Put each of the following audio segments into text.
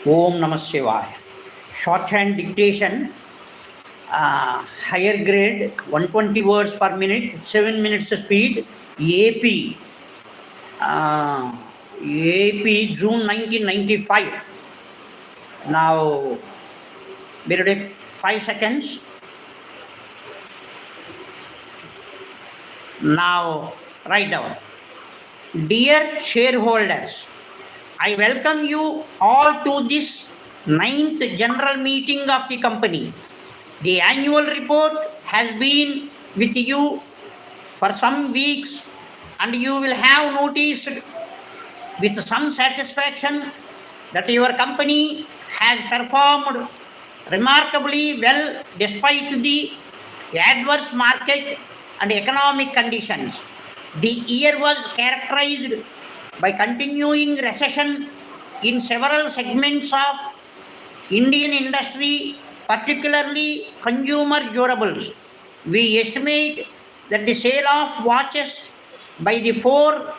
Om Namah Shivaya. Shorthand dictation, higher grade, 120 words per minute, 7 minutes speed, AP, June 1995. Now, period 5 seconds. Now, write down. Dear shareholders, I welcome you all to this 9th general meeting of the company. The annual report has been with you for some weeks, and you will have noticed with some satisfaction that your company has performed remarkably well despite the adverse market and economic conditions. The year was characterized by continuing recession in several segments of Indian industry, particularly consumer durables. We estimate that the sale of watches by the 4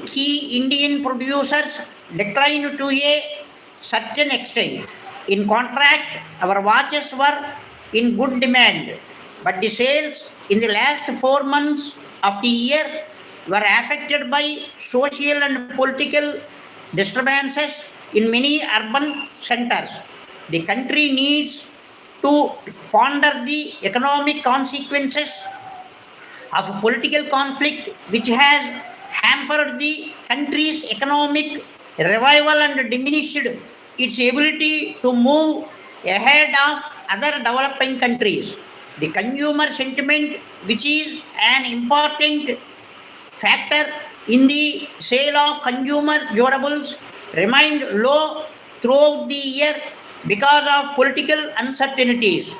key Indian producers declined to a certain extent. In contrast, our watches were in good demand, but the sales in the last 4 months of the year were affected by social and political disturbances in many urban centers. The country needs to ponder the economic consequences of political conflict which has hampered the country's economic revival and diminished its ability to move ahead of other developing countries. The consumer sentiment, which is an important factor in the sale of consumer durables, remained low throughout the year because of political uncertainties.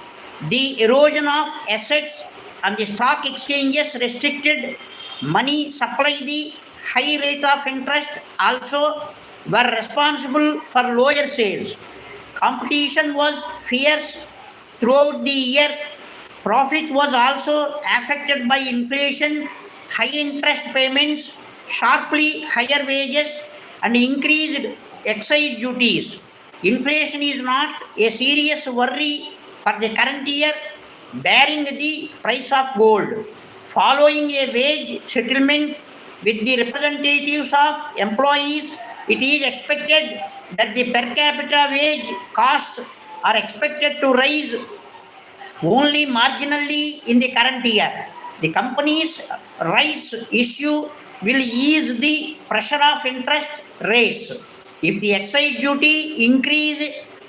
The erosion of assets on the stock exchanges restricted money supply. The high rate of interest also were responsible for lower sales. Competition was fierce throughout the year. Profit was also affected by inflation, high interest payments, sharply higher wages, and increased excise duties. Inflation is not a serious worry for the current year, bearing the price of gold. Following a wage settlement with the representatives of employees, it is expected that the per capita wage costs are expected to rise only marginally in the current year. The company's rights issue will ease the pressure of interest rates. If the excise duty increase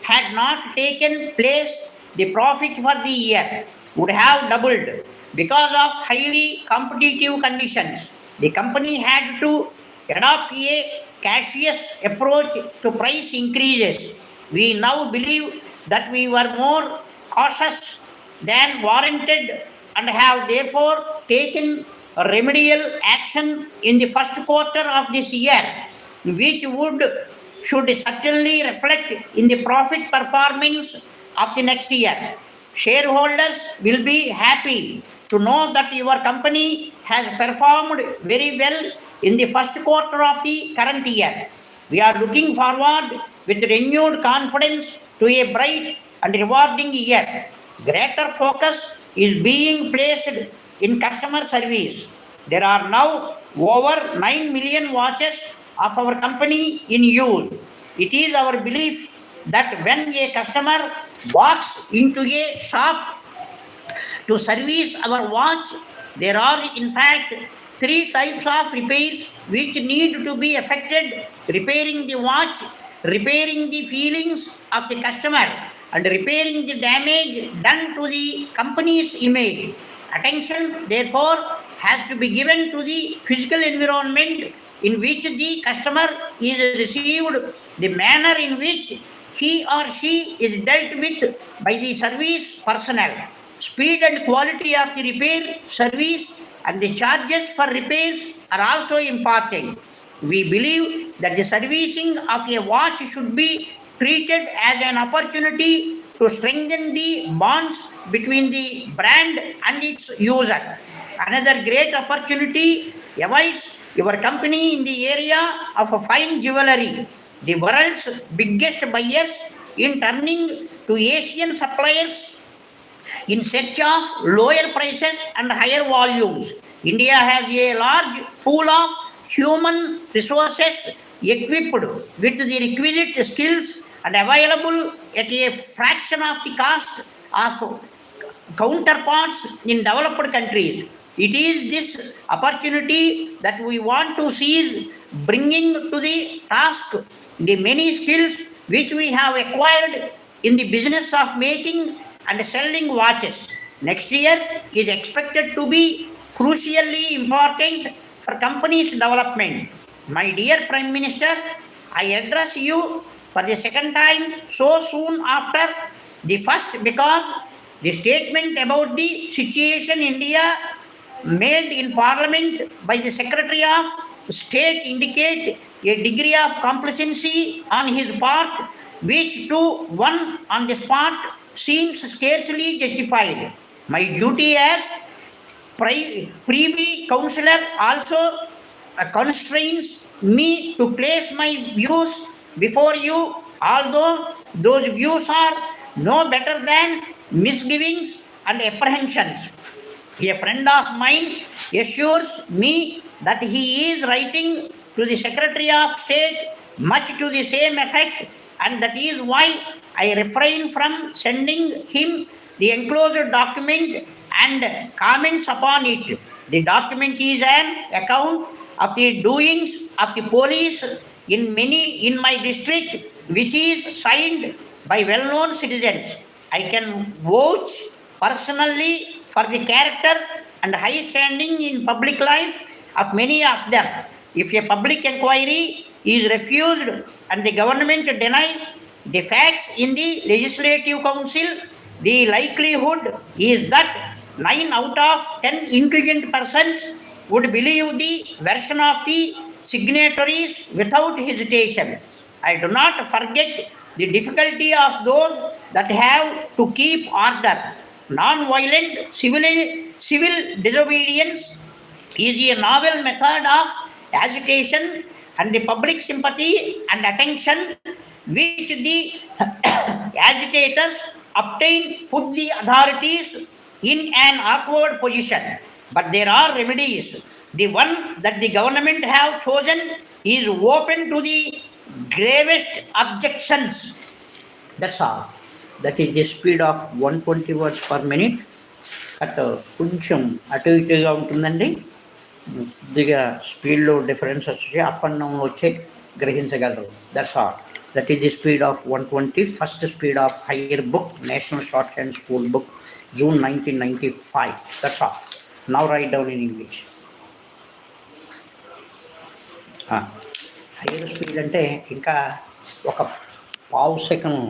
had not taken place, the profit for the year would have doubled. Because of highly competitive conditions, the company had to adopt a cautious approach to price increases. We now believe that we were more cautious than warranted and have therefore taken remedial action in the first quarter of this year, which should certainly reflect in the profit performance of the next year. Shareholders will be happy to know that your company has performed very well in the first quarter of the current year. We are looking forward with renewed confidence to a bright and rewarding year. Greater focus is being placed in customer service. There are now over 9 million watches of our company in use. It is our belief that when a customer walks into a shop to service our watch, there are in fact 3 types of repairs which need to be effected: repairing the watch, repairing the feelings of the customer, and repairing the damage done to the company's image. Attention, therefore, has to be given to the physical environment in which the customer is received, the manner in which he or she is dealt with by the service personnel. Speed and quality of the repair service and the charges for repairs are also important. We believe that the servicing of a watch should be treated as an opportunity to strengthen the bonds between the brand and its user. Another great opportunity awaits your company in the area of fine jewelry. the world's biggest buyers in turning to Asian suppliers in search of lower prices and higher volumes. India has a large pool of human resources equipped with the requisite skills and available at a fraction of the cost of counterparts in developed countries. It is this opportunity that we want to seize, bringing to the task the many skills which we have acquired in the business of making and selling watches. Next year is expected to be crucially important for companies' development. My dear Prime Minister, I address you for the second time so soon after the first, because the statement about the situation in India made in Parliament by the Secretary of State indicate a degree of complacency on his part, which to one on the spot seems scarcely justified. My duty as Privy Councillor also constrains me to place my views before you, although those views are no better than misgivings and apprehensions. A friend of mine assures me that he is writing to the Secretary of State much to the same effect, and that is why I refrain from sending him the enclosed document and comments upon it. The document is an account of the doings of the police in my district, which is signed by well-known citizens. I can vouch personally for the character and high standing in public life of many of them. If a public inquiry is refused and the government denies the facts in the Legislative Council, the likelihood is that 9 out of 10 intelligent persons would believe the version of the signatories without hesitation. I do not forget the difficulty of those that have to keep order. Non-violent civil disobedience is a novel method of agitation and the public sympathy and attention which the agitators obtain put the authorities in an awkward position. But there are remedies. The one that the government have chosen is open to the gravest objections. That's all. That is the speed of 120 words per minute. కొంచెం అటు ఇటుగా ఉంటుందండి. కొద్దిగా స్పీడ్లో difference వచ్చి up and down వచ్చి గ్రహించగలరు. That's all. That is the speed of 120, first speed of higher book, National Shorthand Schoolbook, June 1995. That's all. Now write down in English. Hire speed అంటే ఇంకా ఒక పావు సెకండ్